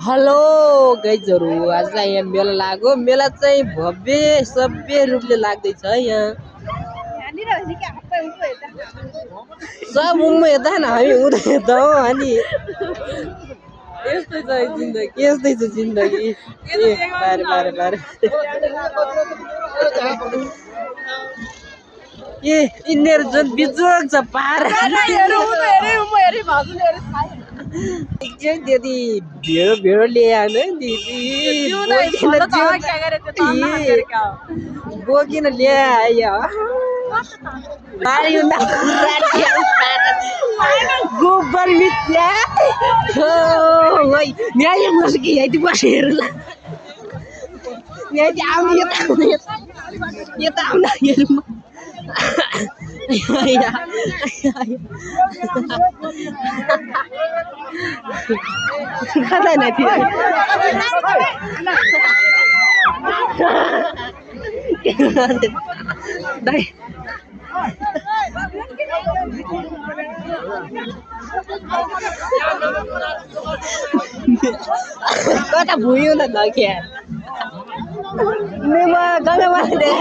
Hello गाइजहरु, आज चाहिँ यहाँ मेला लाग्यो। मेला चाहिँ भव्य सभ्य रूपले लाग्दैछ यहाँ। सब उम्म हेर्दा न हामी उता हेर्दा हो अनि यस्तै छ जिन्दगी, यस्तै छ जिन्दगी। बारे बारे बारे ए यिनीहरू जुन बिजोग छ पार त्यति भेडो ल्याए बोकिन ल्यायो गोबर मिथ्या न्याय मस्की यति बसेर यति आउने यता आउन हेर्नु कता नै थियो दाइ कता भुइयो न लग्या नेमा गलमा दे